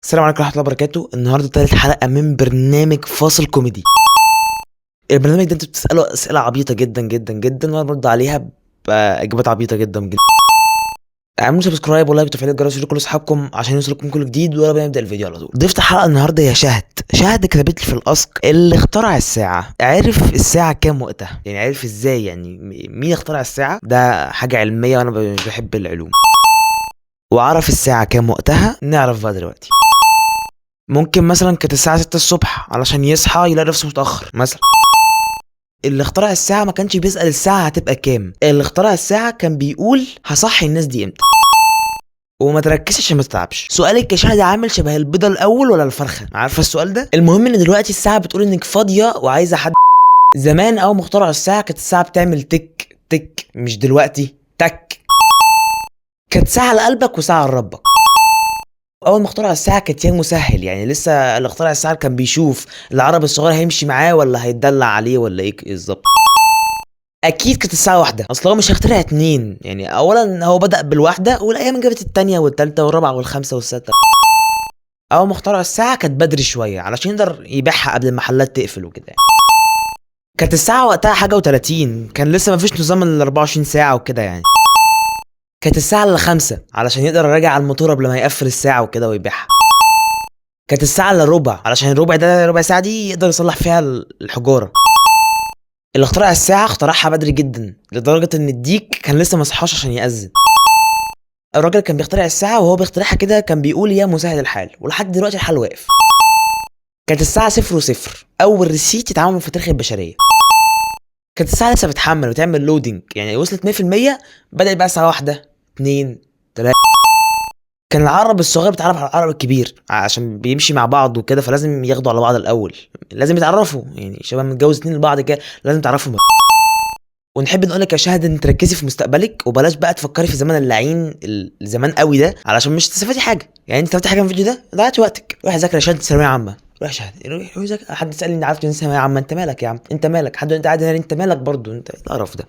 السلام عليكم ورحمة الله وبركاته. النهارده تالت حلقة من برنامج فاصل كوميدي. البرنامج ده انتوا بتسألوا أسئلة عبيطة جدا جدا جدا وانا برد عليها بإجابات عبيطة جدا جدا. اعملوا سبسكرايب ولايك وتفعيل الجرس لكل اصحابكم عشان يوصلكم كل جديد. ويلا بينا نبدأ الفيديو على طول. ضيفت حلقة النهارده يا شهد كتبت لي في الاسك اللي اخترع الساعة عرف الساعة كام وقتها، يعني عرف ازاي، يعني مين اخترع الساعة؟ ده حاجة علمية وانا مش بحب العلوم. وعرف الساعة كام وقتها نعرف بقى دلوقتي. ممكن مثلا كانت الساعة 6 الصبح علشان يصحى يلاقي نفسه متأخر مثلا. اللي اخترع الساعة ما كانش بيسأل الساعة هتبقى كام، اللي اخترع الساعة كان بيقول هصحي الناس دي امتى. وما تركزش عشان ما تتعبش. سؤالك يا شهد عامل شبه البيضة الأول ولا الفرخة؟ عارفة السؤال ده؟ المهم ان دلوقتي الساعة بتقول انك فاضية وعايزة حد. زمان أول ما اخترعوا الساعة كانت الساعة بتعمل تك تك، مش دلوقتي تك. كانت ساعة لقلبك وساعة لربك. اول ما اخترع الساعه كانت يا مسهل، يعني لسه اللي اخترع الساعه كان بيشوف العرب الصغير هيمشي معاه ولا هيتدلع عليه ولا ايه بالظبط. اكيد كانت الساعه واحده، اصل هو مش هيخترع اتنين. يعني اولا هو بدأ بالواحده والايام جابت التانية والتالتة والرابعه والخامسه والسادسه. اول ما اخترع الساعه كانت بدري شويه علشان يقدر يبيعها قبل المحلات تقفل وكده يعني. كانت الساعه وقتها حاجه و30، كان لسه مفيش نظام ال 24 ساعه وكده يعني. كانت الساعه الا 5 علشان يقدر يراجع على الموتور قبل ما يقفل الساعه وكده ويبيعها. كانت الساعة الا ربع علشان الربع ده ربع ساعة دي يقدر يصلح فيها الحجارة. اللي اخترع الساعة اخترعها بدري جدا لدرجة ان الديك كان لسه مصحاش عشان يأذن. الراجل كان بيخترع الساعة وهو بيخترعها كده كان بيقول يا مسهل الحال، ولحد دلوقتي الحال واقف. كانت الساعة 0 و0 أول ريسيت يتعمل في تاريخ البشرية. كانت الساعة لسه بتحمل وتعمل لودنج، يعني وصلت 100%. بدأت بقى الساعة 1 2 3. كان العرب الصغير بيتعرف على العرب الكبير عشان بيمشي مع بعض وكده، فلازم ياخدوا على بعض الاول، لازم يتعرفوا، يعني شباب متجوز اتنين لبعض كده لازم تعرفوا. ونحب نقول لك يا شاهد ان تركزي في مستقبلك وبلاش بقى تفكري في زمن اللعين الزمان قوي ده علشان مش تستفادي حاجه. يعني انت استفدتي حاجه من الفيديو ده؟ ضيعتي وقتك. روح ذاكر يا شاهد ثانويه عامه. روح شهد روح ذاكر. حد سالني عرفت ان ثانويه عامه؟ انت مالك يا عم؟ انت مالك؟ حد انت قاعد هنا انت مالك برضو؟ انت ايه القرف ده؟